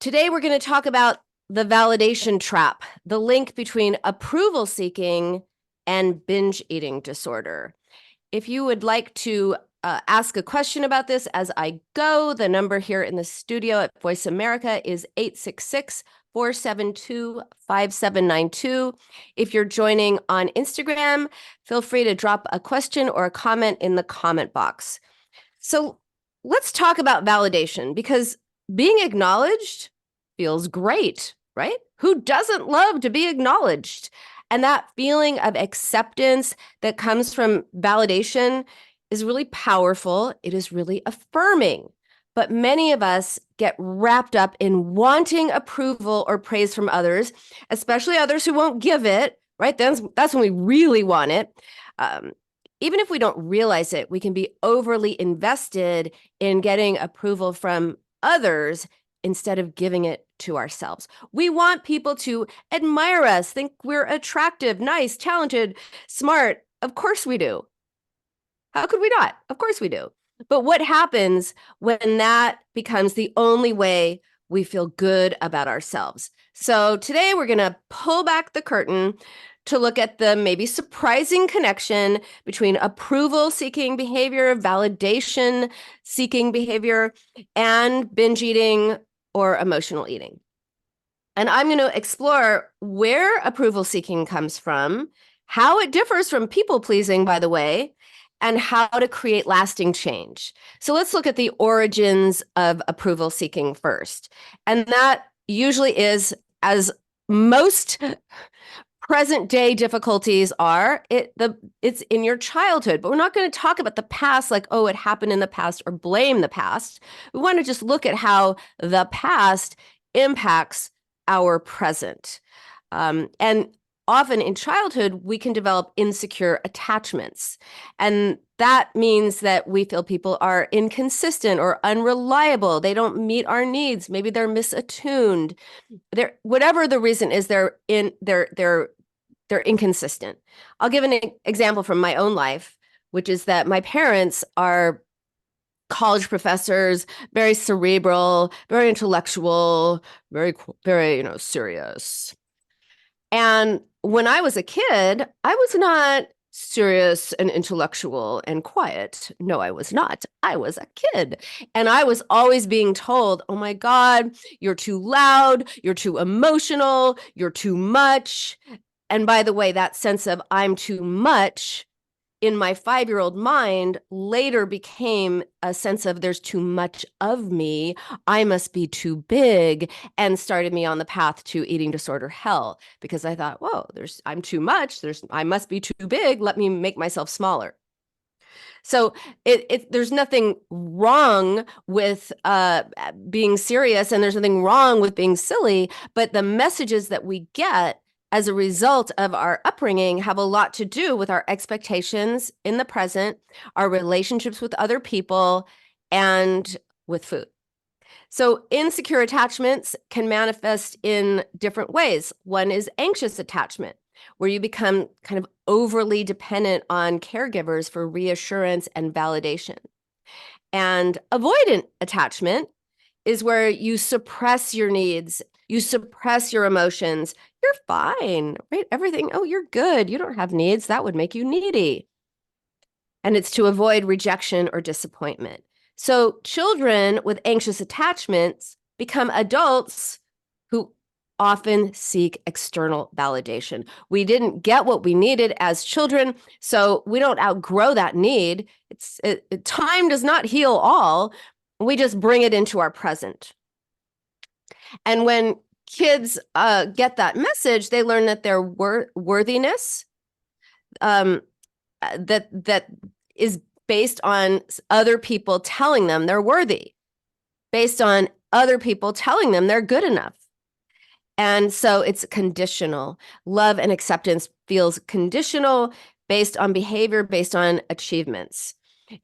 Today, we're going to talk about the validation trap, the link between approval seeking and binge eating disorder. If you would like to ask a question about this as I go, the number here in the studio at Voice America is 866-472-5792. If you're joining on Instagram, feel free to drop a question or a comment in the comment box. So let's talk about validation, because being acknowledged feels great, right? Who doesn't love to be acknowledged? And that feeling of acceptance that comes from validation is really powerful. It is really affirming. But many of us get wrapped up in wanting approval or praise from others, especially others who won't give it, right? That's when we really want it. Even if we don't realize it, we can be overly invested in getting approval from others instead of giving it to ourselves. We want people to admire us, think we're attractive, nice, talented, smart. Of course we do. How could we not? Of course we do. But what happens when that becomes the only way we feel good about ourselves? So today we're going to pull back the curtain to look at the maybe surprising connection between approval-seeking behavior, validation-seeking behavior, and binge eating or emotional eating. And I'm going to explore where approval-seeking comes from, how it differs from people-pleasing, by the way, and how to create lasting change. So let's look at the origins of approval-seeking first. And that usually is, as most present-day difficulties are, it's in your childhood. But we're not going to talk about the past like, oh, it happened in the past, or blame the past. We want to just look at how the past impacts our present. And often in childhood, we can develop insecure attachments. And that means that we feel people are inconsistent or unreliable. They don't meet our needs. Maybe they're misattuned. Whatever the reason is, they're inconsistent. I'll give an example from my own life, which is that my parents are college professors, very cerebral, very intellectual, very, serious. And when I was a kid, I was not serious and intellectual and quiet. No, I was not. I was a kid. And I was always being told, oh my God, you're too loud, you're too emotional, you're too much. And by the way, that sense of I'm too much in my 5-year-old mind later became a sense of there's too much of me. I must be too big, and started me on the path to eating disorder hell, because I thought, whoa, I'm too much. I must be too big. Let me make myself smaller. So there's nothing wrong with being serious, and there's nothing wrong with being silly, but the messages that we get as a result of our upbringing have a lot to do with our expectations in the present, our relationships with other people, and with food. So insecure attachments can manifest in different ways. One is anxious attachment, where you become kind of overly dependent on caregivers for reassurance and validation. And avoidant attachment is where you suppress your needs, you suppress your emotions. You're fine, right? Everything, oh, you're good. You don't have needs. That would make you needy. And it's to avoid rejection or disappointment. So children with anxious attachments become adults who often seek external validation. We didn't get what we needed as children, so we don't outgrow that need. Time does not heal all. We just bring it into our present. And when kids get that message, they learn that their worthiness that is based on other people telling them they're worthy, based on other people telling them they're good enough. And so it's conditional. Love and acceptance feels conditional, based on behavior, based on achievements.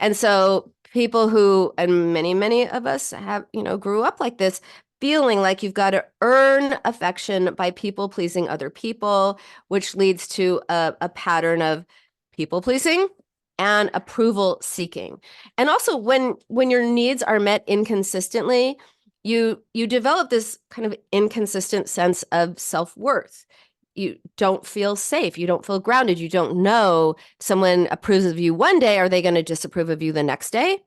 And so people who, and many of us have, grew up like this, feeling like you've got to earn affection by people-pleasing other people, which leads to a pattern of people-pleasing and approval-seeking. And also, when your needs are met inconsistently, you develop this kind of inconsistent sense of self-worth. You don't feel safe. You don't feel grounded. You don't know someone approves of you one day. Are they going to disapprove of you the next day?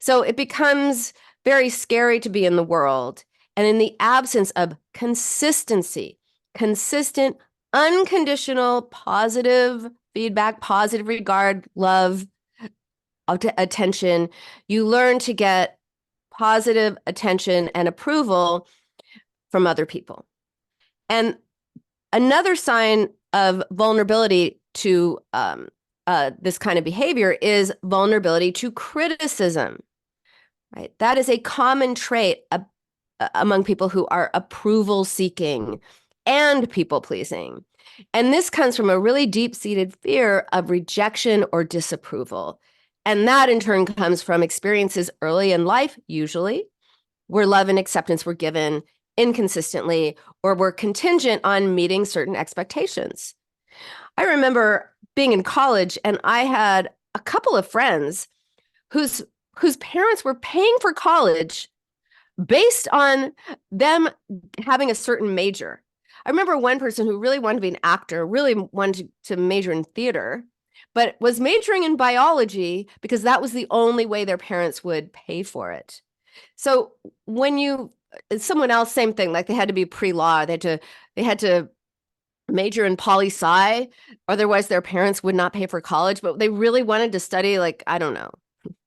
So it becomes very scary to be in the world. And in the absence of consistency, consistent, unconditional, positive feedback, positive regard, love, attention, you learn to get positive attention and approval from other people. And another sign of vulnerability to this kind of behavior is vulnerability to criticism, right? That is a common trait among people who are approval seeking and people pleasing. And this comes from a really deep-seated fear of rejection or disapproval. And that in turn comes from experiences early in life, usually, where love and acceptance were given inconsistently or were contingent on meeting certain expectations. I remember being in college and I had a couple of friends whose parents were paying for college based on them having a certain major. I remember one person who really wanted to be an actor, really wanted to major in theater, but was majoring in biology because that was the only way their parents would pay for it. So when someone else, same thing, like they had to be pre-law, they had to major in poli-sci, otherwise their parents would not pay for college, but they really wanted to study, like, I don't know,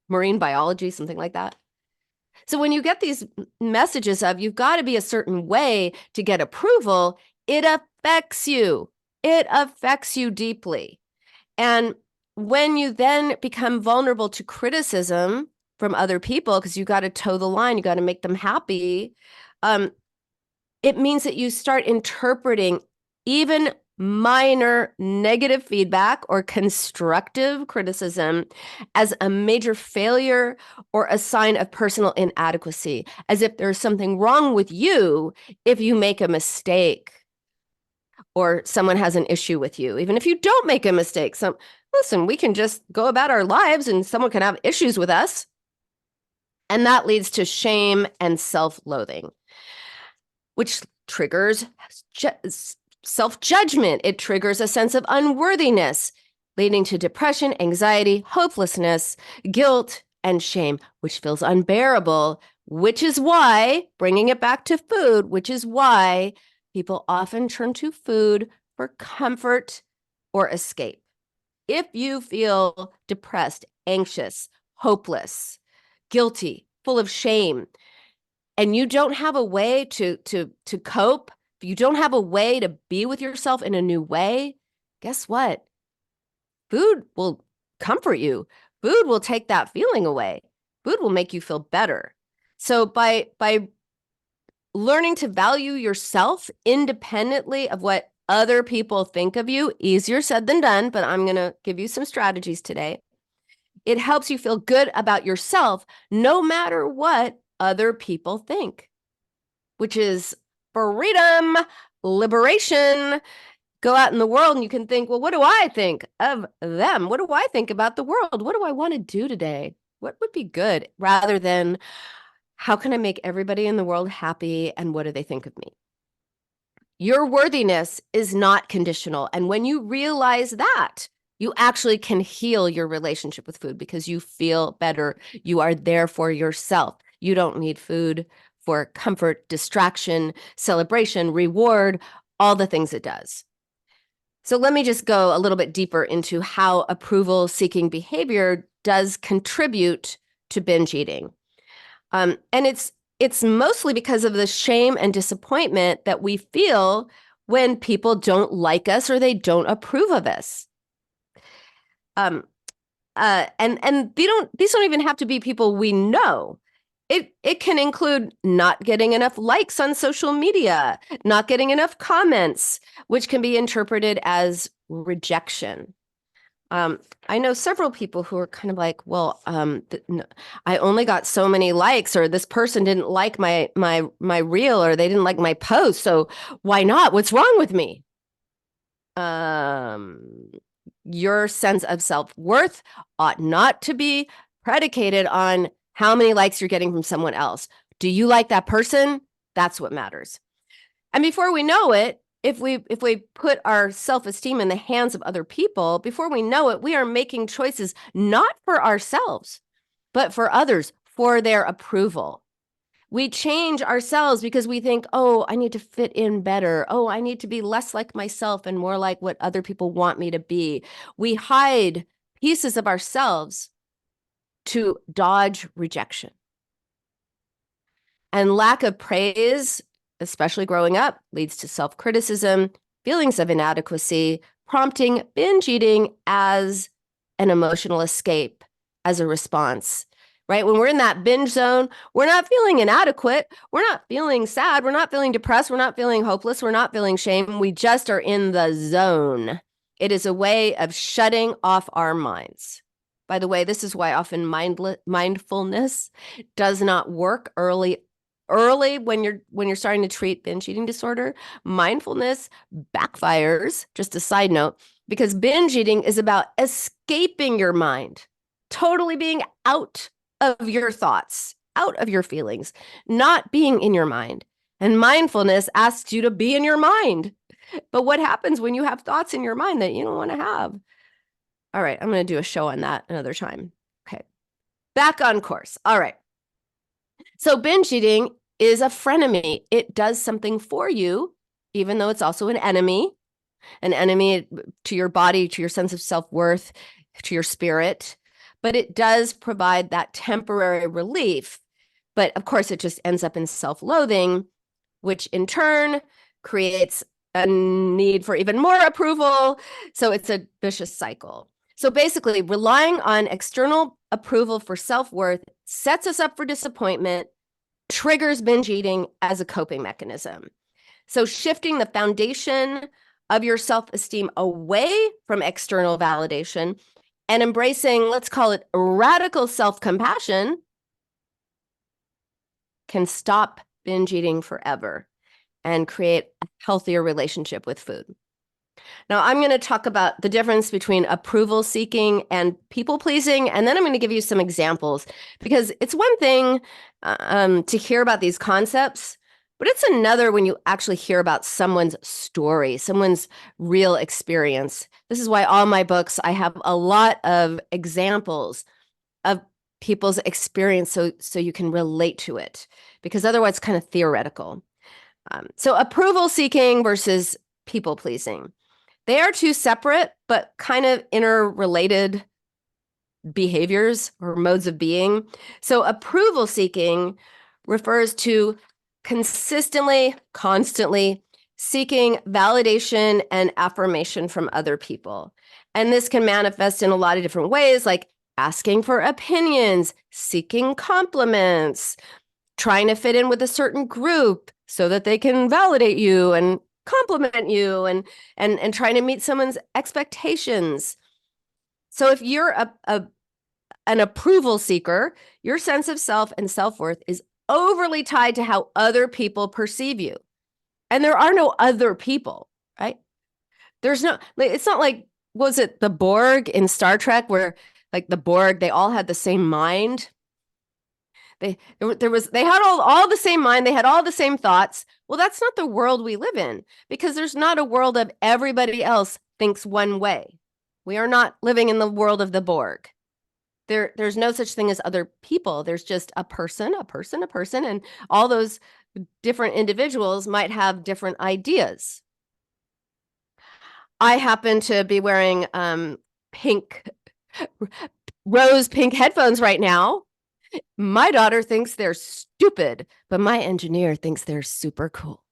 marine biology, something like that. So when you get these messages of you've got to be a certain way to get approval, it affects you. It affects you deeply. And when you then become vulnerable to criticism from other people, because you got to toe the line, you got to make them happy, it means that you start interpreting even minor negative feedback or constructive criticism as a major failure or a sign of personal inadequacy, as if there's something wrong with you if you make a mistake or someone has an issue with you. Even if you don't make a mistake, listen, we can just go about our lives and someone can have issues with us. And that leads to shame and self-loathing, which triggers self-judgment. It triggers a sense of unworthiness, leading to depression, anxiety, hopelessness, guilt, and shame, which feels unbearable, which is why, bringing it back to food, which is why people often turn to food for comfort or escape. If you feel depressed, anxious, hopeless, guilty, full of shame, and you don't have a way to cope, if you don't have a way to be with yourself in a new way, guess what? Food will comfort you. Food will take that feeling away. Food will make you feel better. So by learning to value yourself independently of what other people think of you, easier said than done, but I'm going to give you some strategies today. It helps you feel good about yourself no matter what other people think, which is freedom, liberation. Go out in the world and you can think, well, what do I think of them? What do I think about the world? What do I want to do today? What would be good? Rather than, how can I make everybody in the world happy and what do they think of me? Your worthiness is not conditional. And when you realize that, you actually can heal your relationship with food because you feel better. You are there for yourself. You don't need food for comfort, distraction, celebration, reward, all the things it does. So let me just go a little bit deeper into how approval-seeking behavior does contribute to binge eating. And it's mostly because of the shame and disappointment that we feel when people don't like us or they don't approve of us. And these don't even have to be people we know. It can include not getting enough likes on social media, not getting enough comments, which can be interpreted as rejection. I know several people who are kind of like, well, I only got so many likes, or this person didn't like my reel, or they didn't like my post, so why not? What's wrong with me? Your sense of self-worth ought not to be predicated on how many likes you're getting from someone else. Do you like that person? That's what matters. And before we know it, if we put our self-esteem in the hands of other people, before we know it, we are making choices not for ourselves, but for others, for their approval. We change ourselves because we think, oh, I need to fit in better. Oh, I need to be less like myself and more like what other people want me to be. We hide pieces of ourselves to dodge rejection. And lack of praise, especially growing up, leads to self-criticism, feelings of inadequacy, prompting binge eating as an emotional escape, as a response, right? When we're in that binge zone, we're not feeling inadequate. We're not feeling sad. We're not feeling depressed. We're not feeling hopeless. We're not feeling shame. We just are in the zone. It is a way of shutting off our minds. By the way, this is why often mindfulness does not work early when you're starting to treat binge eating disorder. Mindfulness backfires, just a side note, because binge eating is about escaping your mind, totally being out of your thoughts, out of your feelings, not being in your mind. And mindfulness asks you to be in your mind. But what happens when you have thoughts in your mind that you don't want to have? All right, I'm going to do a show on that another time. Okay, back on course. All right. So binge eating is a frenemy. It does something for you, even though it's also an enemy to your body, to your sense of self-worth, to your spirit. But it does provide that temporary relief. But of course, it just ends up in self-loathing, which in turn creates a need for even more approval. So it's a vicious cycle. So basically, relying on external approval for self-worth sets us up for disappointment, triggers binge eating as a coping mechanism. So shifting the foundation of your self-esteem away from external validation and embracing, let's call it radical self-compassion, can stop binge eating forever and create a healthier relationship with food. Now, I'm going to talk about the difference between approval seeking and people pleasing, and then I'm going to give you some examples, because it's one thing to hear about these concepts, but it's another when you actually hear about someone's story, someone's real experience. This is why all my books, I have a lot of examples of people's experience so you can relate to it, because otherwise it's kind of theoretical. So approval seeking versus people pleasing. They are two separate but kind of interrelated behaviors or modes of being. So approval seeking refers to consistently, constantly seeking validation and affirmation from other people. And this can manifest in a lot of different ways, like asking for opinions, seeking compliments, trying to fit in with a certain group so that they can validate you and compliment you, and trying to meet someone's expectations. So if you're an approval seeker, your sense of self and self-worth is overly tied to how other people perceive you. And there are no other people, right? There's no, it's not like, was it the Borg in Star Trek, where like the Borg, they all had the same mind? They had all the same mind, they had all the same thoughts. Well, that's not the world we live in, because there's not a world of everybody else thinks one way. We are not living in the world of the Borg. There's no such thing as other people. There's just a person, and all those different individuals might have different ideas. I happen to be wearing rose pink headphones right now. My daughter thinks they're stupid, but my engineer thinks they're super cool.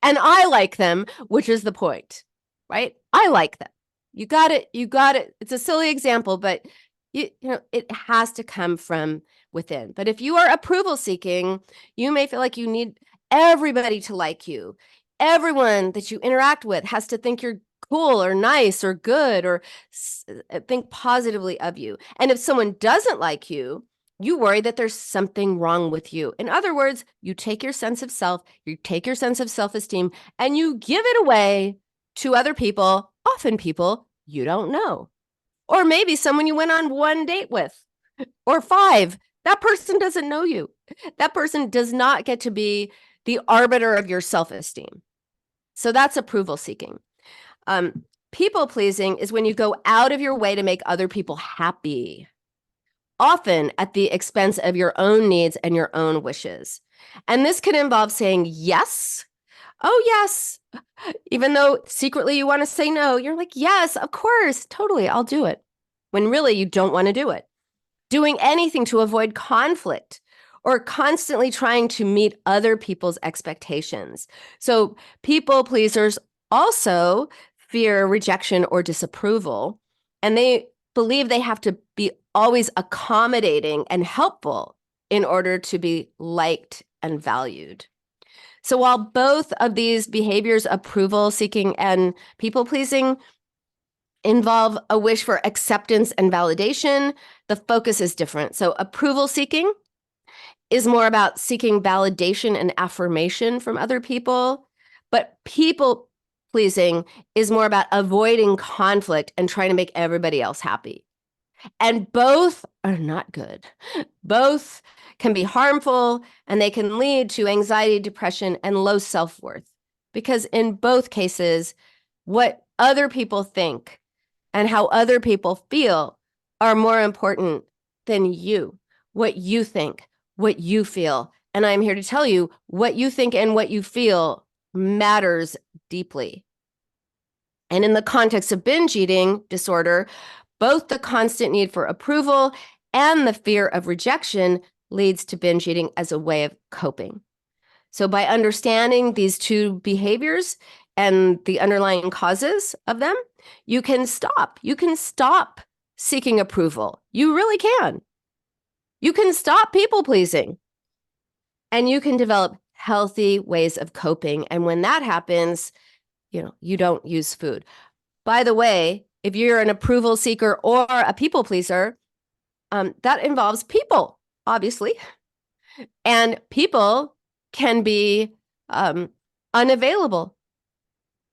And I like them, which is the point, right? I like them. You got it. It's a silly example, but you know, it has to come from within. But if you are approval seeking, you may feel like you need everybody to like you. Everyone that you interact with has to think you're cool or nice or good or think positively of you. And if someone doesn't like you, you worry that there's something wrong with you. In other words, you take your sense of self, you take your sense of self-esteem, and you give it away to other people, often people you don't know. Or maybe someone you went on one date with, or 5. That person doesn't know you. That person does not get to be the arbiter of your self-esteem. So that's approval seeking. People pleasing is when you go out of your way to make other people happy, often at the expense of your own needs and your own wishes. And this can involve saying yes. Oh, yes. Even though secretly you want to say no, you're like, yes, of course, totally, I'll do it. When really you don't want to do it. Doing anything to avoid conflict or constantly trying to meet other people's expectations. So people pleasers also fear rejection or disapproval, and they believe they have to be always accommodating and helpful in order to be liked and valued. So while both of these behaviors, approval seeking and people pleasing, involve a wish for acceptance and validation, the focus is different. So approval seeking is more about seeking validation and affirmation from other people, but people pleasing is more about avoiding conflict and trying to make everybody else happy. And both are not good. Both can be harmful, and they can lead to anxiety, depression, and low self-worth. Because in both cases, what other people think and how other people feel are more important than you, what you think, what you feel. And I'm here to tell you, what you think and what you feel matters deeply. And in the context of binge eating disorder, both the constant need for approval and the fear of rejection leads to binge eating as a way of coping. So by understanding these two behaviors and the underlying causes of them, you can stop. You can stop seeking approval. You really can. You can stop people pleasing. And you can develop healthy ways of coping. And when that happens, you don't use food. By the way, if you're an approval seeker or a people pleaser, that involves people, obviously. And people can be unavailable,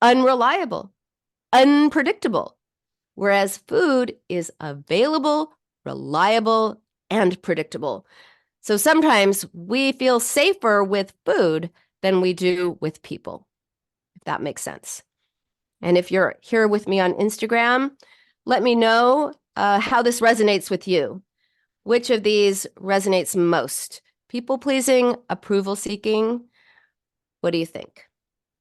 unreliable, unpredictable, whereas food is available, reliable, and predictable. So sometimes we feel safer with food than we do with people, if that makes sense. And if you're here with me on Instagram, let me know how this resonates with you. Which of these resonates most? People pleasing, approval seeking? What do you think?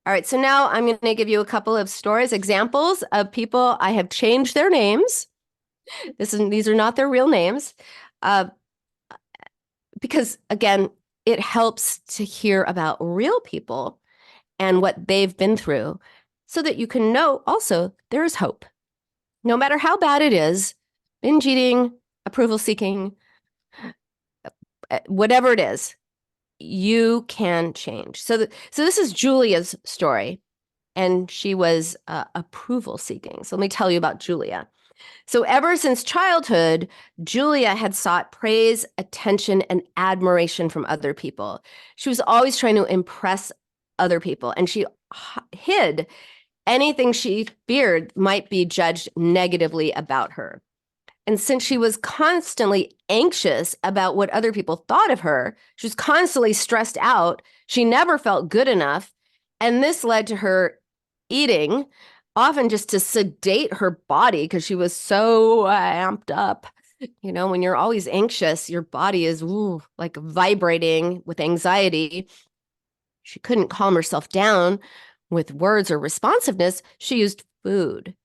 All right, so now I'm going to give you a couple of stories, examples of people I have changed their names. These are not their real names. Because again, it helps to hear about real people and what they've been through so that you can know also there is hope. No matter how bad it is, binge eating, approval seeking, whatever it is, you can change. So this is Julia's story, and she was approval seeking. So let me tell you about Julia. So ever since childhood, Julia had sought praise, attention, and admiration from other people. She was always trying to impress other people, and she hid anything she feared might be judged negatively about her. And since she was constantly anxious about what other people thought of her, she was constantly stressed out, she never felt good enough, and this led to her eating often just to sedate her body because she was so amped up. When you're always anxious, your body is like vibrating with anxiety. She couldn't calm herself down with words or responsiveness. She used food.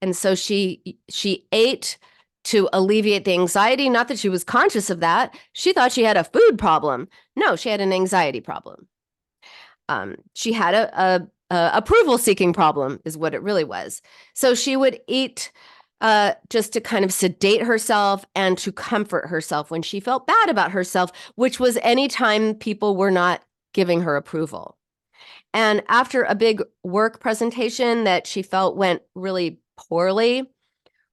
And so she ate to alleviate the anxiety. Not that she was conscious of that. She thought she had a food problem. No, she had an anxiety problem. She had a approval-seeking problem is what it really was. So she would eat just to kind of sedate herself and to comfort herself when she felt bad about herself, which was anytime people were not giving her approval. And after a big work presentation that she felt went really poorly,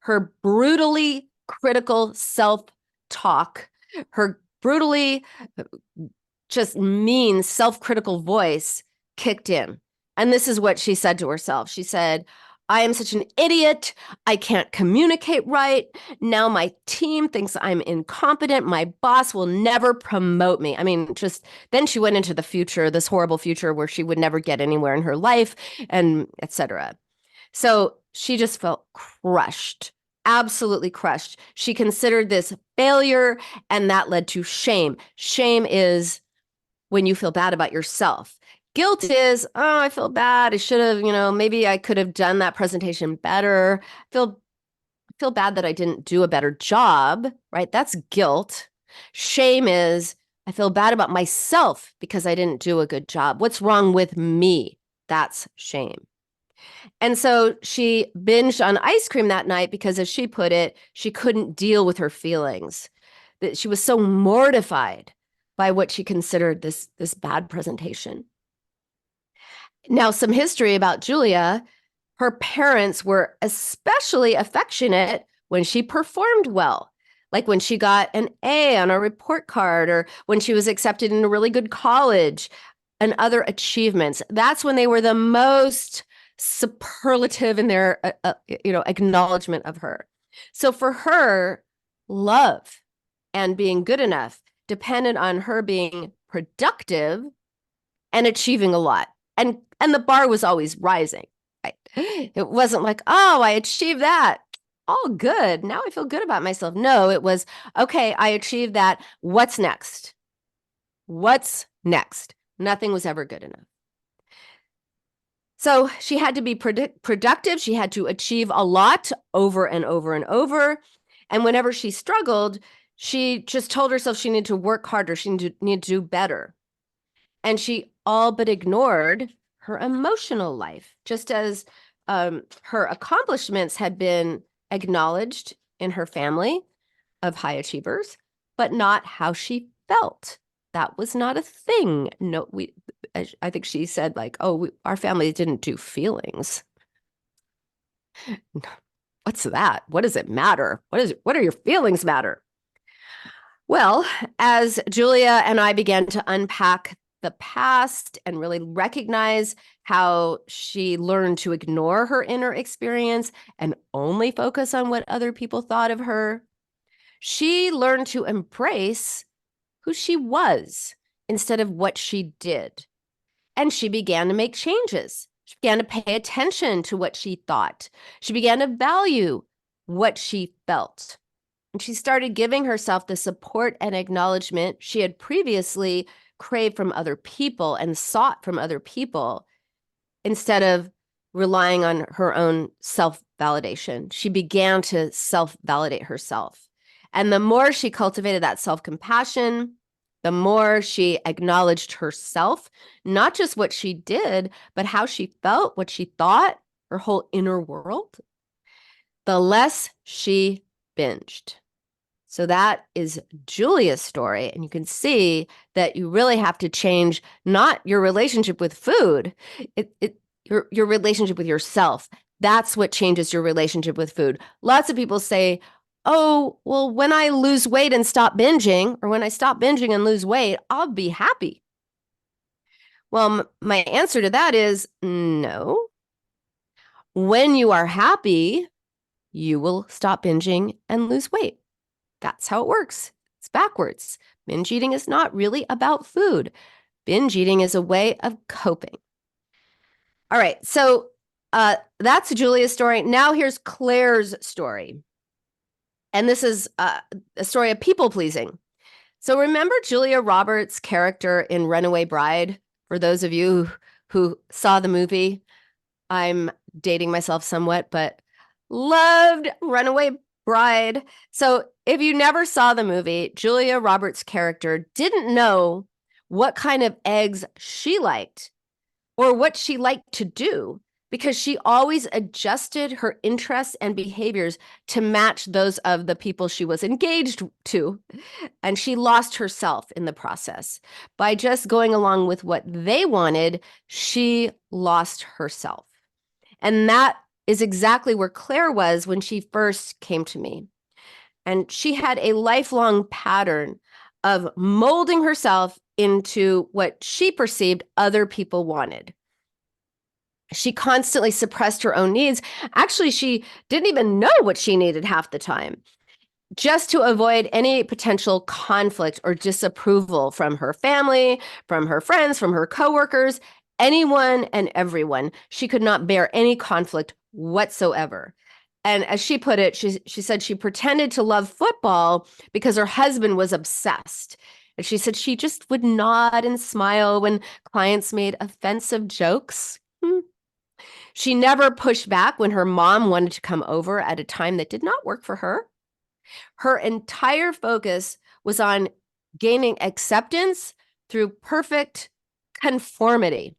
her brutally critical self-talk, her brutally just mean self-critical voice kicked in. And this is what she said to herself. She said, I am such an idiot. I can't communicate right. Now my team thinks I'm incompetent. My boss will never promote me. I mean, just then she went into the future, this horrible future where she would never get anywhere in her life, and etc. So she just felt crushed, absolutely crushed. She considered this failure, and that led to shame. Shame is when you feel bad about yourself. Guilt is, oh, I feel bad. I should have, maybe I could have done that presentation better. Feel bad that I didn't do a better job, right? That's guilt. Shame is, I feel bad about myself because I didn't do a good job. What's wrong with me? That's shame. And so she binged on ice cream that night because, as she put it, she couldn't deal with her feelings. That she was so mortified by what she considered this bad presentation. Now, some history about Julia. Her parents were especially affectionate when she performed well, like when she got an A on a report card or when she was accepted in a really good college and other achievements. That's when they were the most superlative in their acknowledgement of her. So for her, love and being good enough depended on her being productive and achieving a lot. And the bar was always rising. Right? It wasn't like, oh, I achieved that. All good. Now I feel good about myself. No, it was, okay, I achieved that. What's next? What's next? Nothing was ever good enough. So she had to be productive. She had to achieve a lot over and over and over. And whenever she struggled, she just told herself she needed to work harder. She needed to do better. And she all but ignored her emotional life, just as her accomplishments had been acknowledged in her family of high achievers, but not how she felt. That was not a thing. No, I think she said, like, oh, our family didn't do feelings. What's that? What does it matter? What are your feelings matter? Well, as Julia and I began to unpack the past and really recognize how she learned to ignore her inner experience and only focus on what other people thought of her, she learned to embrace who she was instead of what she did. And she began to make changes. She began to pay attention to what she thought. She began to value what she felt. And she started giving herself the support and acknowledgement she had previously craved from other people and sought from other people instead of relying on her own self-validation. She began to self-validate herself. And the more she cultivated that self-compassion, the more she acknowledged herself, not just what she did, but how she felt, what she thought, her whole inner world, the less she binged. So that is Julia's story. And you can see that you really have to change not your relationship with food, your relationship with yourself. That's what changes your relationship with food. Lots of people say, oh, well, when I lose weight and stop binging, or when I stop binging and lose weight, I'll be happy. Well, my answer to that is no. When you are happy, you will stop binging and lose weight. That's how it works. It's backwards. Binge eating is not really about food. Binge eating is a way of coping. All right, so that's Julia's story. Now here's Claire's story. And this is a story of people pleasing. So remember Julia Roberts' character in Runaway Bride? For those of you who saw the movie, I'm dating myself somewhat, but loved Runaway Bride. So if you never saw the movie, Julia Roberts' character didn't know what kind of eggs she liked or what she liked to do because she always adjusted her interests and behaviors to match those of the people she was engaged to. And she lost herself in the process. By just going along with what they wanted, she lost herself. And that is exactly where Claire was when she first came to me. And she had a lifelong pattern of molding herself into what she perceived other people wanted. She constantly suppressed her own needs. Actually, she didn't even know what she needed half the time, just to avoid any potential conflict or disapproval from her family, from her friends, from her coworkers, anyone and everyone. She could not bear any conflict whatsoever. And as she put it, she said she pretended to love football because her husband was obsessed. And she said she just would nod and smile when clients made offensive jokes. She never pushed back when her mom wanted to come over at a time that did not work for her. Her entire focus was on gaining acceptance through perfect conformity.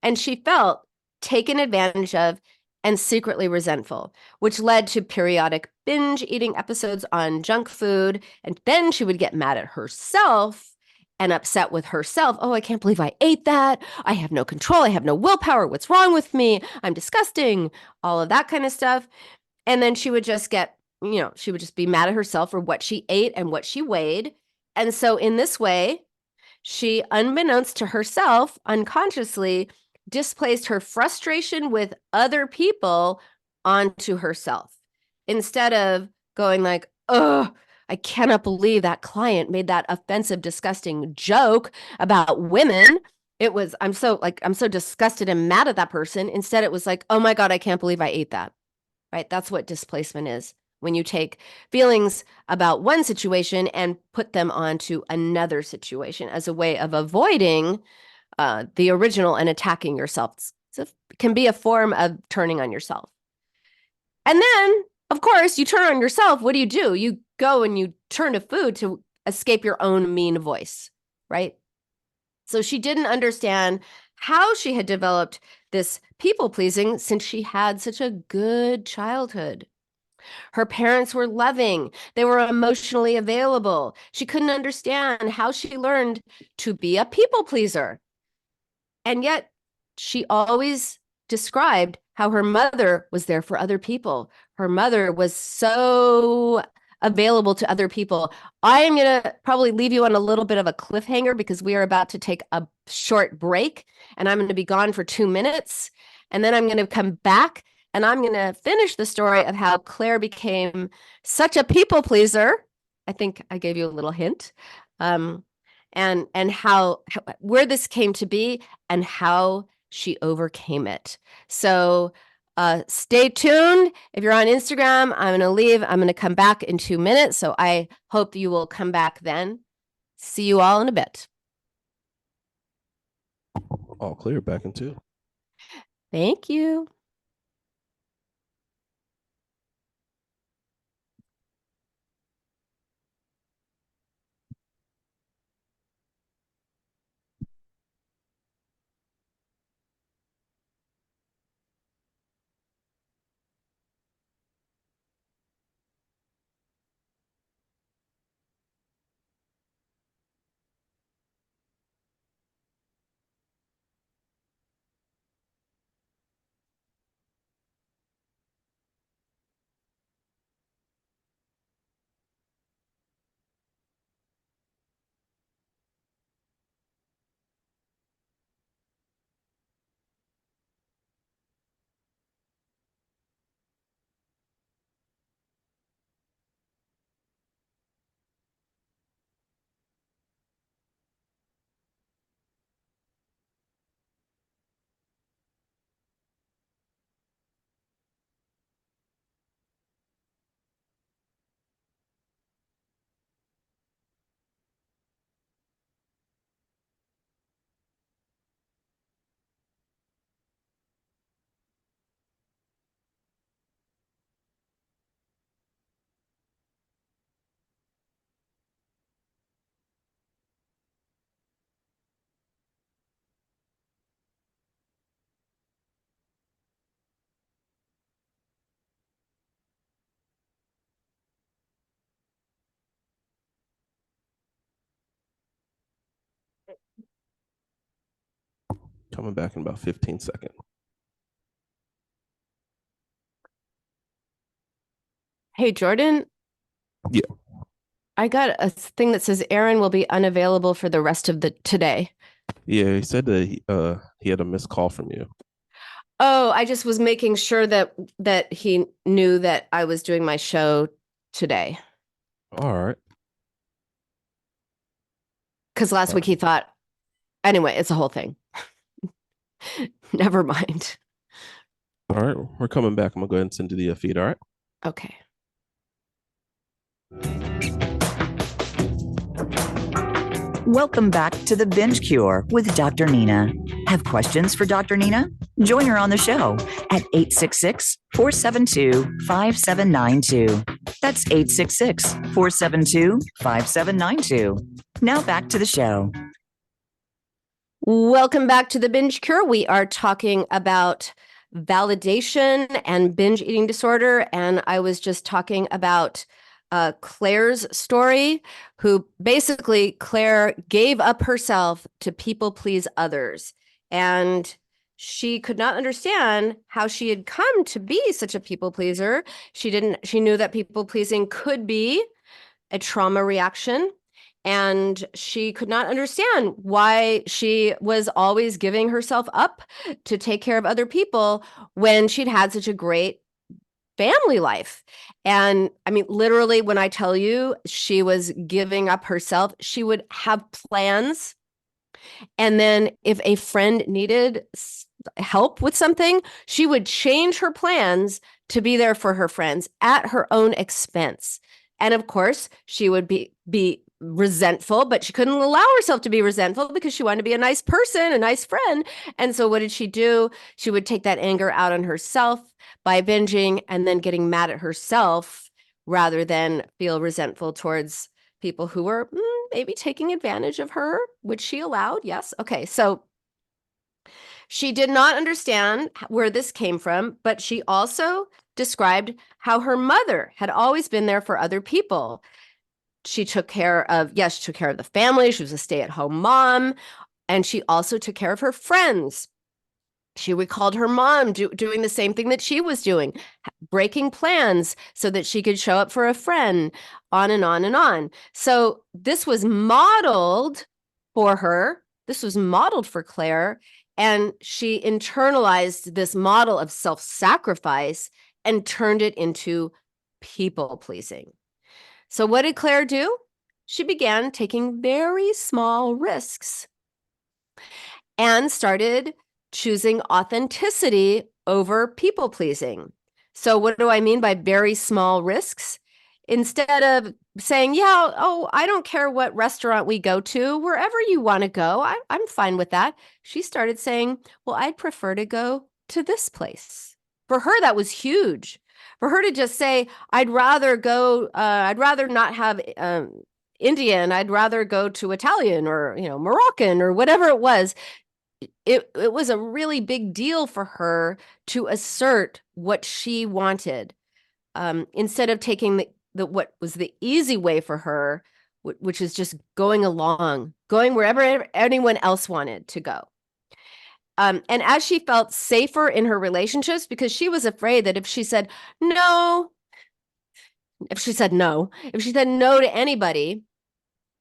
And she felt taken advantage of and secretly resentful, which led to periodic binge eating episodes on junk food. And then she would get mad at herself and upset with herself. Oh, I can't believe I ate that. I have no control. I have no willpower. What's wrong with me? I'm disgusting. All of that kind of stuff. And then she would just get, she would just be mad at herself for what she ate and what she weighed. And so in this way, she, unbeknownst to herself, unconsciously displaced her frustration with other people onto herself. Instead of going like, oh, I cannot believe that client made that offensive, disgusting joke about women. It was, I'm so disgusted and mad at that person. Instead, it was like, oh my God, I can't believe I ate that. Right? That's what displacement is. When you take feelings about one situation and put them onto another situation as a way of avoiding the original and attacking yourself. So it can be a form of turning on yourself. And then, of course, you turn on yourself. What do? You go and you turn to food to escape your own mean voice, right? So she didn't understand how she had developed this people pleasing since she had such a good childhood. Her parents were loving. They were emotionally available. She couldn't understand how she learned to be a people pleaser. And yet she always described how her mother was there for other people. Her mother was so available to other people. I am going to probably leave you on a little bit of a cliffhanger because we are about to take a short break and I'm going to be gone for 2 minutes. And then I'm going to come back and I'm going to finish the story of how Claire became such a people pleaser. I think I gave you a little hint. And how where this came to be and how she overcame it. So stay tuned. If you're on Instagram, I'm going to leave. I'm going to come back in 2 minutes. So I hope you will come back then. See you all in a bit. All clear, back in 2. Thank you. Coming back in about 15 seconds. Hey, Jordan. Yeah. I got a thing that says Aaron will be unavailable for the rest of the today. Yeah, he said that he had a missed call from you. Oh, I just was making sure that he knew that I was doing my show today. All right. Because last All week he thought, anyway, it's a whole thing. Never mind. right. We're coming back. I'm gonna go ahead and send you the feed. All right. Okay. Welcome back to the Binge Cure with Dr. Nina. Have questions for Dr. Nina? Join her on the show at 866-472-5792. That's 866-472-5792. Now back to the show. Welcome back to the Binge Cure. We are talking about validation and binge eating disorder. And I was just talking about Claire's story, who basically Claire gave up herself to people please others. And she could not understand how she had come to be such a people pleaser. She knew that people pleasing could be a trauma reaction. And she could not understand why she was always giving herself up to take care of other people when she'd had such a great family life. And I mean, literally, when I tell you she was giving up herself, she would have plans. And then if a friend needed help with something, she would change her plans to be there for her friends at her own expense. And of course, she would be resentful, but she couldn't allow herself to be resentful because she wanted to be a nice person, a nice friend. And so what did she do? She would take that anger out on herself by binging and then getting mad at herself rather than feel resentful towards people who were maybe taking advantage of her, which she allowed. Yes. Okay. So she did not understand where this came from, but she also described how her mother had always been there for other people. She took care of the family. She was a stay-at-home mom, and she also took care of her friends. She recalled her mom doing the same thing that she was doing, breaking plans so that she could show up for a friend, on and on and on. So this was modeled for her. This was modeled for Claire, and she internalized this model of self-sacrifice and turned it into people-pleasing. So what did Claire do? She began taking very small risks and started choosing authenticity over people pleasing. So what do I mean by very small risks? Instead of saying, yeah, oh, I don't care what restaurant we go to, wherever you want to go, I'm fine with that. She started saying, well, I'd prefer to go to this place. For her, that was huge. For her to just say, I'd rather not have Indian, I'd rather go to Italian or, Moroccan or whatever it was. It was a really big deal for her to assert what she wanted, instead of taking the what was the easy way for her, which is just going wherever anyone else wanted to go. And as she felt safer in her relationships, because she was afraid that if she said no to anybody,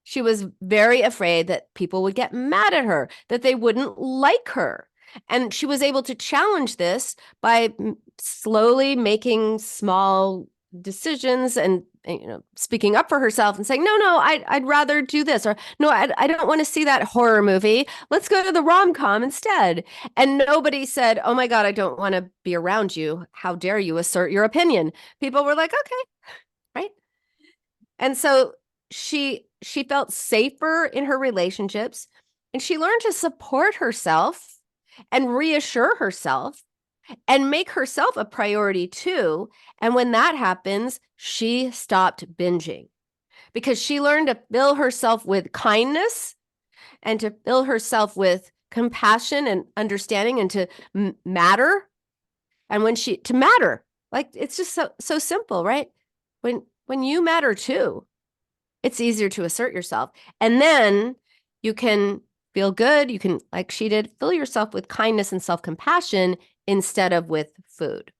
she was very afraid that people would get mad at her, that they wouldn't like her. And she was able to challenge this by slowly making small decisions and speaking up for herself and saying, no, I'd rather do this, or no, I don't want to see that horror movie. Let's go to the rom-com instead. And nobody said, oh my God, I don't want to be around you. How dare you assert your opinion? People were like, okay, right? And so she felt safer in her relationships, and she learned to support herself and reassure herself and make herself a priority too. And when that happens, she stopped binging because she learned to fill herself with kindness and to fill herself with compassion and understanding and to matter. And to matter, like, it's just so simple, right? When you matter too, it's easier to assert yourself. And then you can feel good. You can, like she did, fill yourself with kindness and self-compassion instead of with food.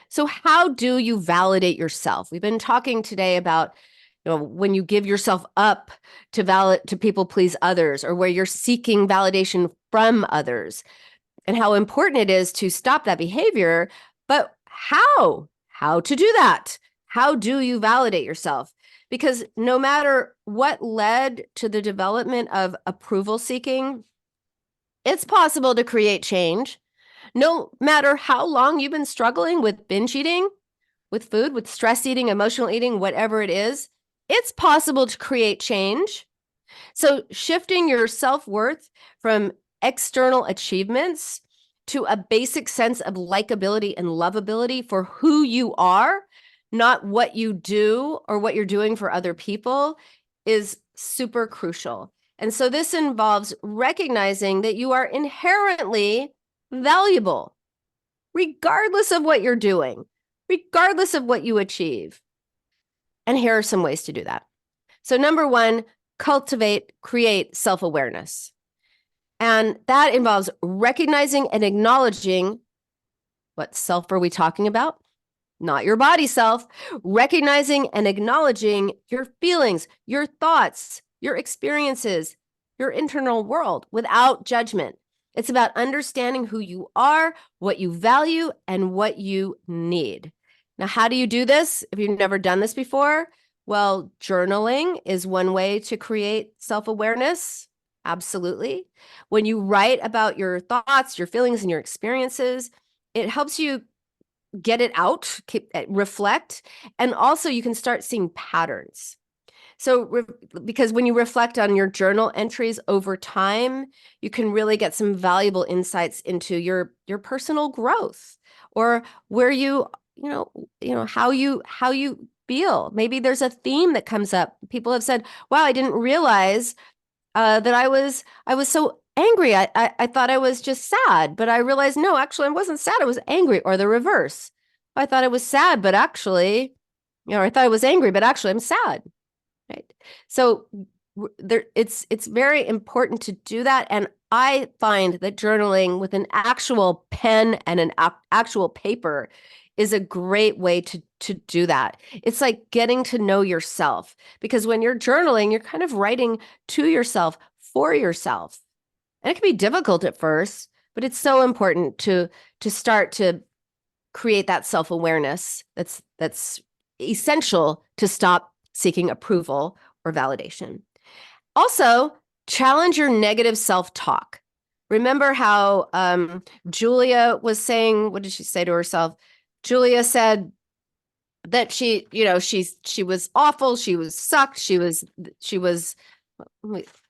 So how do you validate yourself? We've been talking today about, when you give yourself up to people please others, or where you're seeking validation from others. and how important it is to stop that behavior. But how? How to do that? How do you validate yourself? Because no matter what led to the development of approval seeking, it's possible to create change. No matter how long you've been struggling with binge eating, with food, with stress eating, emotional eating, whatever it is, it's possible to create change. So shifting your self-worth from external achievements to a basic sense of likability and lovability for who you are, not what you do or what you're doing for other people, is super crucial. And so this involves recognizing that you are inherently valuable, regardless of what you're doing, regardless of what you achieve. And here are some ways to do that. So number one, create self-awareness. And that involves recognizing and acknowledging what self are we talking about? Not your body self. Recognizing and acknowledging your feelings, your thoughts, your experiences, your internal world without judgment. It's about understanding who you are, what you value, and what you need. Now, how do you do this if you've never done this before? Well, journaling is one way to create self-awareness. Absolutely. When you write about your thoughts, your feelings, and your experiences, it helps you get it out, reflect, and also you can start seeing patterns. So because when you reflect on your journal entries over time, you can really get some valuable insights into your personal growth, or where how you feel. Maybe there's a theme that comes up. People have said, wow, I didn't realize that I was so angry. I thought I was just sad, but I realized, no, actually I wasn't sad. I was angry, or the reverse. I thought I was sad, but actually, I thought I was angry, but actually I'm sad. Right. So it's very important to do that. And I find that journaling with an actual pen and an actual paper is a great way to do that. It's like getting to know yourself, because when you're journaling, you're kind of writing to yourself, for yourself. And it can be difficult at first, but it's so important to start to create that self-awareness that's essential to stop seeking approval or validation. Also, challenge your negative self-talk. Remember how Julia was saying, what did she say to herself? Julia said that she was awful, she was sucked, she was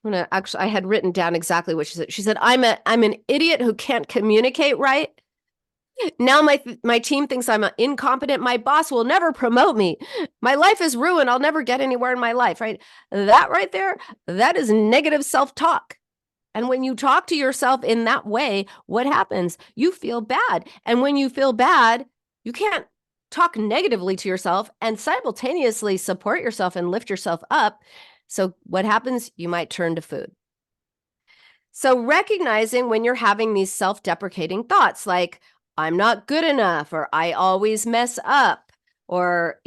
I had written down exactly what she said. She said, I'm an idiot who can't communicate right. Now my team thinks I'm incompetent. My boss will never promote me. My life is ruined. I'll never get anywhere in my life, right? That right there, that is negative self-talk. And when you talk to yourself in that way, what happens? You feel bad. And when you feel bad, you can't talk negatively to yourself and simultaneously support yourself and lift yourself up. So what happens? You might turn to food. So recognizing when you're having these self-deprecating thoughts like, I'm not good enough, or I always mess up, or,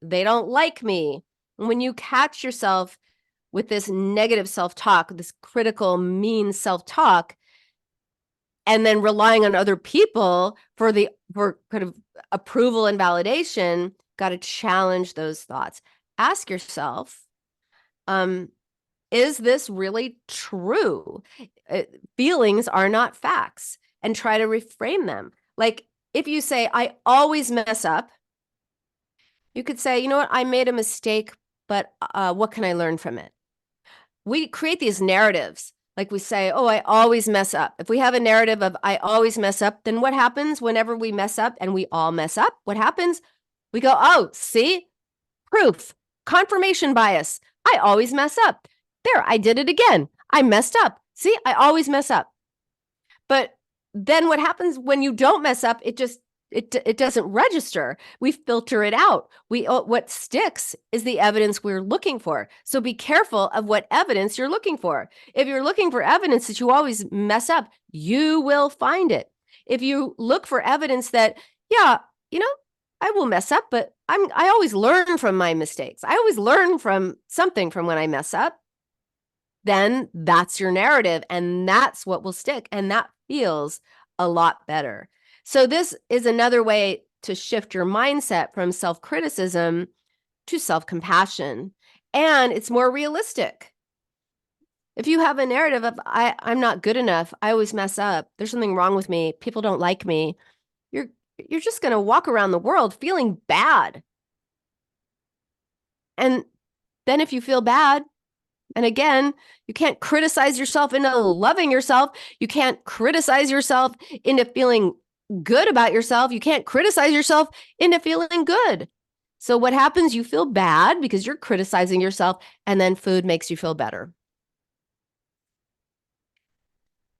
they don't like me. And when you catch yourself with this negative self-talk, this critical, mean self-talk, and then relying on other people for kind of approval and validation, got to challenge those thoughts. Ask yourself, is this really true? Feelings are not facts, and try to reframe them. Like if you say, I always mess up, you could say, you know what, I made a mistake, but what can I learn from it? We create these narratives. Like we say, oh, I always mess up. If we have a narrative of I always mess up, then what happens whenever we mess up, and we all mess up? What happens? We go, oh, see? Proof. Confirmation bias. I always mess up. There, I did it again. I messed up. See, I always mess up. But then what happens when you don't mess up? It doesn't register. We filter it out. What sticks is the evidence we're looking for. So be careful of what evidence you're looking for. If you're looking for evidence that you always mess up, you will find it. If you look for evidence that, yeah, I will mess up, but I always learn from my mistakes. I always learn from something from when I mess up. Then that's your narrative, and that's what will stick, and that feels a lot better. So this is another way to shift your mindset from self-criticism to self-compassion. And it's more realistic. If you have a narrative of, I'm not good enough, I always mess up, there's something wrong with me, people don't like me, you're just going to walk around the world feeling bad. And then if you feel bad, and again, you can't criticize yourself into loving yourself. You can't criticize yourself into feeling good about yourself. You can't criticize yourself into feeling good. So what happens? You feel bad because you're criticizing yourself, and then food makes you feel better.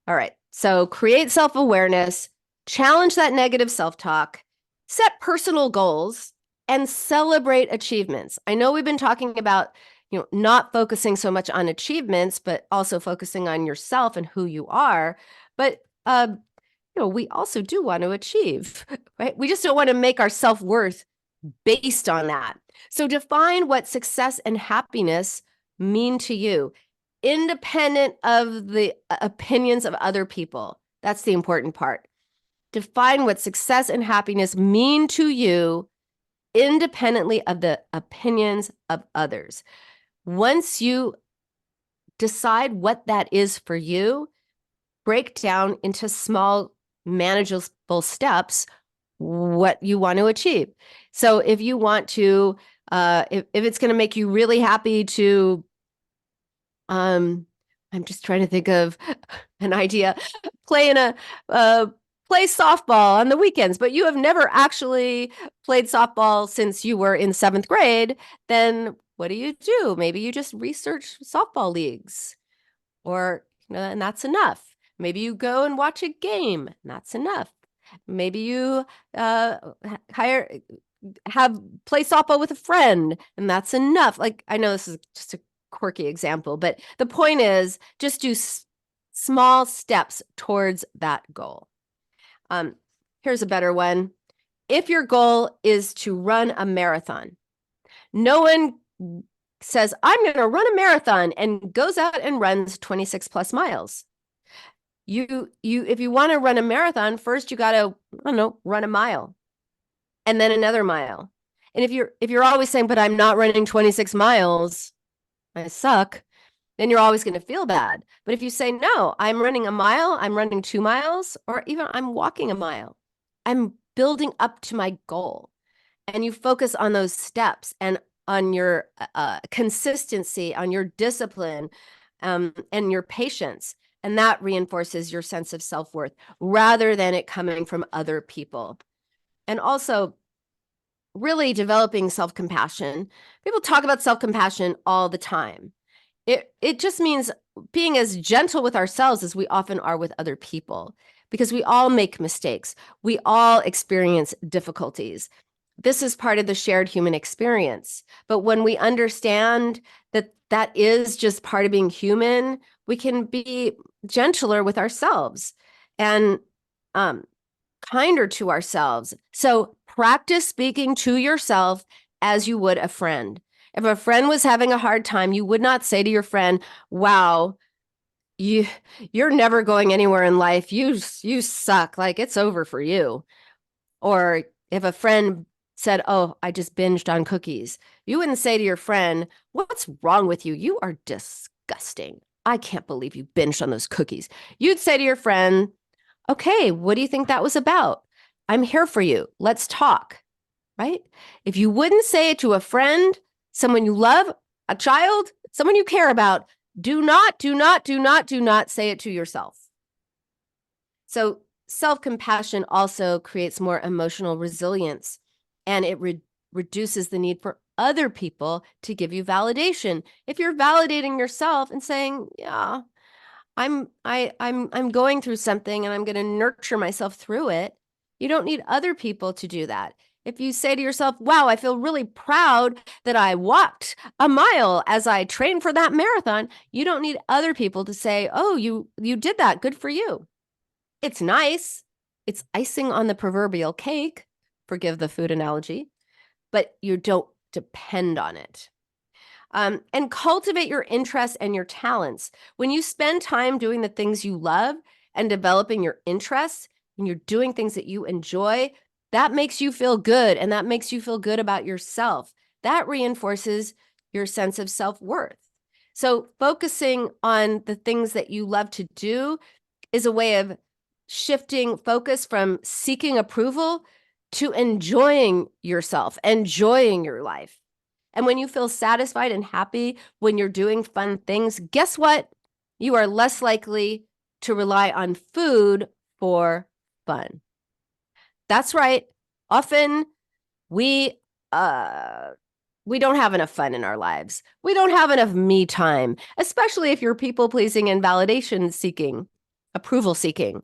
All right. So create self-awareness, challenge that negative self-talk, set personal goals, and celebrate achievements. I know we've been talking about, not focusing so much on achievements, but also focusing on yourself and who you are. But, we also do want to achieve, right? We just don't want to make our self-worth based on that. So define what success and happiness mean to you, independent of the opinions of other people. That's the important part. Define what success and happiness mean to you, independently of the opinions of others. Once you decide what that is for you, break down into small, manageable steps what you want to achieve. So if you want to, if it's going to make you really happy to, I'm just trying to think of an idea, play softball on the weekends, but you have never actually played softball since you were in 7th grade, then what do? Maybe you just research softball leagues, or, and that's enough. Maybe you go and watch a game, and that's enough. Maybe you play softball with a friend, and that's enough. Like, I know this is just a quirky example, but the point is just do small steps towards that goal. Here's a better one. If your goal is to run a marathon, no one says, I'm going to run a marathon and goes out and runs 26 plus miles. If you want to run a marathon, first you got to, run a mile and then another mile. And if you're always saying, but I'm not running 26 miles, I suck, then you're always going to feel bad. But if you say, no, I'm running a mile, I'm running 2 miles, or even I'm walking a mile, I'm building up to my goal. And you focus on those steps and on your consistency, on your discipline, and your patience. And that reinforces your sense of self-worth rather than it coming from other people. And also, really developing self-compassion. People talk about self-compassion all the time. It just means being as gentle with ourselves as we often are with other people, because we all make mistakes. We all experience difficulties. This is part of the shared human experience. But when we understand that that is just part of being human, we can be gentler with ourselves and kinder to ourselves. So practice speaking to yourself as you would a friend. If a friend was having a hard time, you would not say to your friend, wow, you're never going anywhere in life. You suck. Like, it's over for you. Or if a friend said, oh, I just binged on cookies, you wouldn't say to your friend, what's wrong with you? You are disgusting. I can't believe you binged on those cookies. You'd say to your friend, okay, what do you think that was about? I'm here for you. Let's talk, right? If you wouldn't say it to a friend, someone you love, a child, someone you care about, do not say it to yourself. So self-compassion also creates more emotional resilience, and it reduces the need for other people to give you validation. If you're validating yourself and saying, yeah, I'm going through something and I'm going to nurture myself through it, you don't need other people to do that. If you say to yourself, wow, I feel really proud that I walked a mile as I trained for that marathon, you don't need other people to say, oh, you did that. Good for you. It's nice. It's icing on the proverbial cake. Forgive the food analogy, but you don't depend on it. And cultivate your interests and your talents. When you spend time doing the things you love and developing your interests, when you're doing things that you enjoy, that makes you feel good, and that makes you feel good about yourself. That reinforces your sense of self-worth. So focusing on the things that you love to do is a way of shifting focus from seeking approval to enjoying yourself, enjoying your life. And when you feel satisfied and happy when you're doing fun things, guess what? You are less likely to rely on food for fun. That's right. Often we don't have enough fun in our lives. We don't have enough me time, especially if you're people pleasing and validation seeking, approval seeking,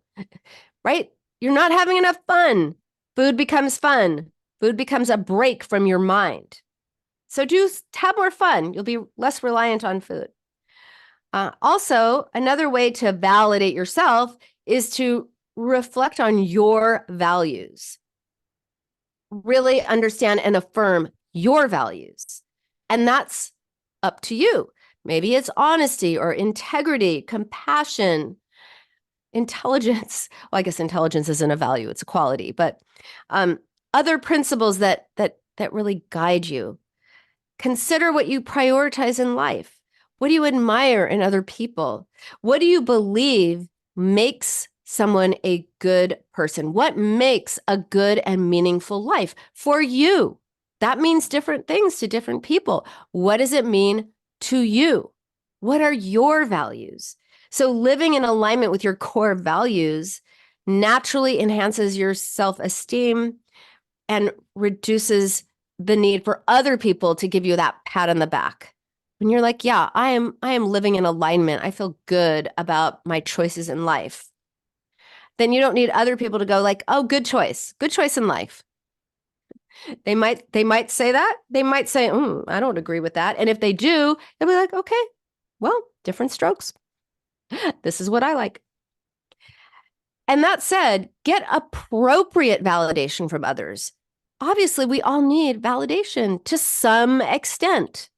right? You're not having enough fun. Food becomes fun. Food becomes a break from your mind. So have more fun. You'll be less reliant on food. Also, another way to validate yourself is to reflect on your values. Really understand and affirm your values. And that's up to you. Maybe it's honesty or integrity, compassion, intelligence. Well, I guess intelligence isn't a value, it's a quality, but other principles that really guide you. Consider what you prioritize in life. What do you admire in other people? What do you believe makes someone a good person? What makes a good and meaningful life for you? That means different things to different people. What does it mean to you? What are your values? So living in alignment with your core values naturally enhances your self-esteem and reduces the need for other people to give you that pat on the back. When you're like, yeah, I am living in alignment. I feel good about my choices in life. Then you don't need other people to go like, oh, good choice in life. They might say that. They might say, I don't agree with that. And if they do, they'll be like, okay, well, different strokes. This is what I like. And that said, get appropriate validation from others. Obviously, we all need validation to some extent,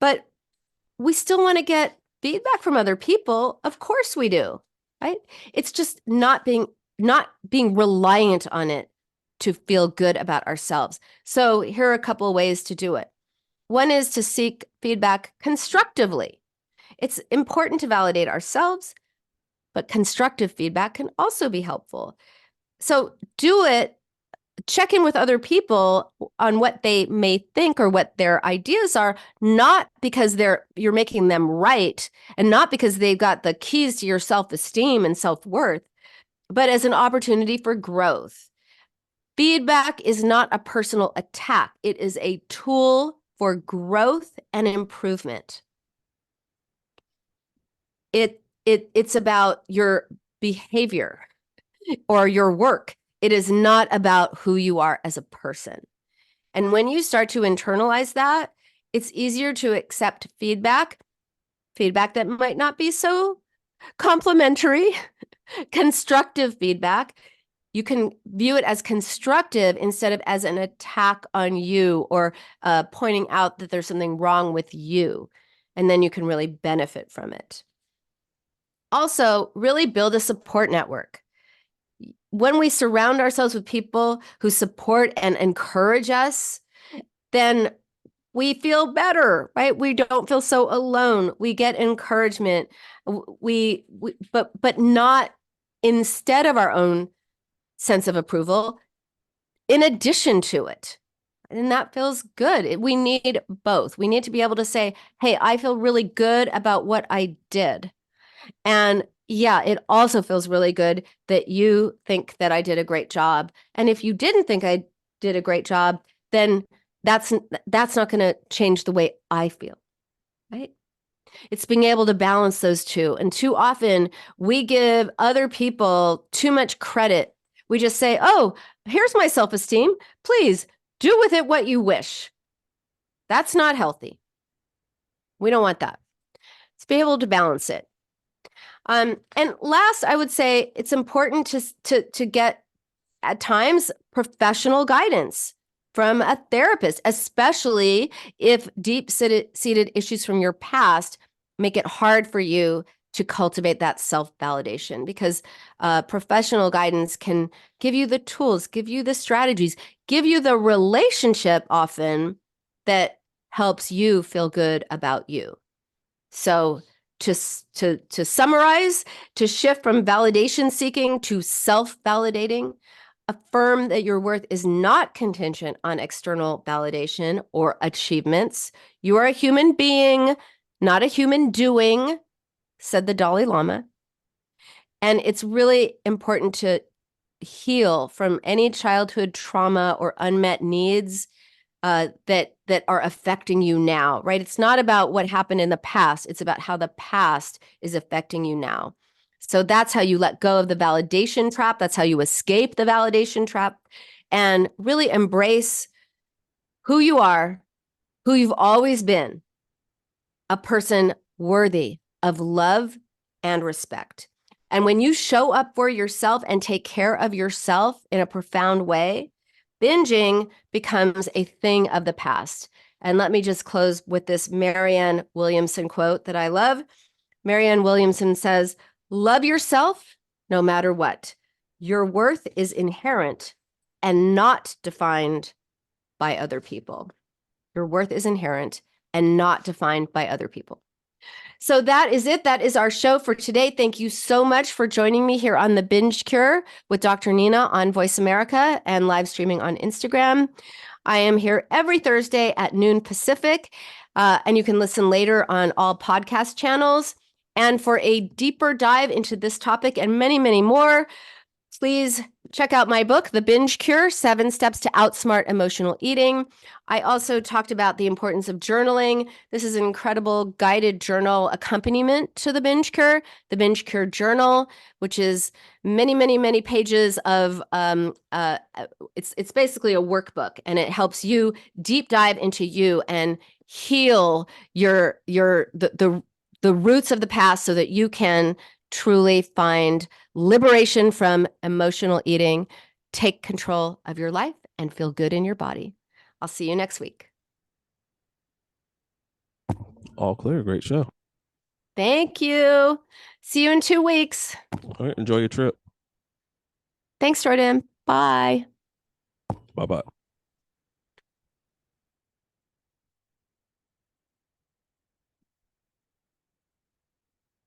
but we still want to get feedback from other people. Of course we do, right? It's just not being reliant on it to feel good about ourselves. So here are a couple of ways to do it. One is to seek feedback constructively. It's important to validate ourselves, but constructive feedback can also be helpful. So do it. Check in with other people on what they may think or what their ideas are, not because you're making them right and not because they've got the keys to your self-esteem and self-worth, but as an opportunity for growth. Feedback is not a personal attack. It is a tool for growth and improvement. It's about your behavior or your work. It is not about who you are as a person. And when you start to internalize that, it's easier to accept feedback that might not be so complimentary, constructive feedback. You can view it as constructive instead of as an attack on you or pointing out that there's something wrong with you. And then you can really benefit from it. Also, really build a support network. When we surround ourselves with people who support and encourage us, then we feel better, right? We don't feel so alone. We get encouragement. But not instead of our own sense of approval, in addition to it. And that feels good. We need both. We need to be able to say, hey, I feel really good about what I did. And yeah, it also feels really good that you think that I did a great job. And if you didn't think I did a great job, then that's not going to change the way I feel, right? It's being able to balance those two. And too often we give other people too much credit. We just say, oh, here's my self-esteem. Please do with it what you wish. That's not healthy. We don't want that. Let's be able to balance it. And last, I would say it's important to get, at times, professional guidance from a therapist, especially if deep-seated issues from your past make it hard for you to cultivate that self-validation, because professional guidance can give you the tools, give you the strategies, give you the relationship often that helps you feel good about you. So to summarize, to shift from validation seeking to self-validating, affirm that your worth is not contingent on external validation or achievements. You are a human being, not a human doing, said the Dalai Lama. And it's really important to heal from any childhood trauma or unmet needs that are affecting you now, right? It's not about what happened in the past. It's about how the past is affecting you now. So that's how you let go of the validation trap. That's how you escape the validation trap and really embrace who you are, who you've always been, a person worthy of love and respect. And when you show up for yourself and take care of yourself in a profound way, binging becomes a thing of the past. And let me just close with this Marianne Williamson quote that I love. Marianne Williamson says, "Love yourself no matter what. Your worth is inherent and not defined by other people." Your worth is inherent and not defined by other people. So that is it. That is our show for today. Thank you so much for joining me here on the Binge Cure with Dr. Nina on Voice America and live streaming on Instagram. I am here every Thursday at noon Pacific, and you can listen later on all podcast channels. And for a deeper dive into this topic and many, many more, please check out my book, The Binge Cure, 7 Steps to Outsmart Emotional Eating. I also talked about the importance of journaling. This is an incredible guided journal accompaniment to The Binge Cure, The Binge Cure Journal, which is many, many, many pages of, it's basically a workbook, and it helps you deep dive into you and heal the roots of the past so that you can truly find liberation from emotional eating, take control of your life, and feel good in your body. I'll see you next week. All clear. Great show. Thank you. See you in 2 weeks. All right. Enjoy your trip. Thanks, Jordan. Bye. Bye bye.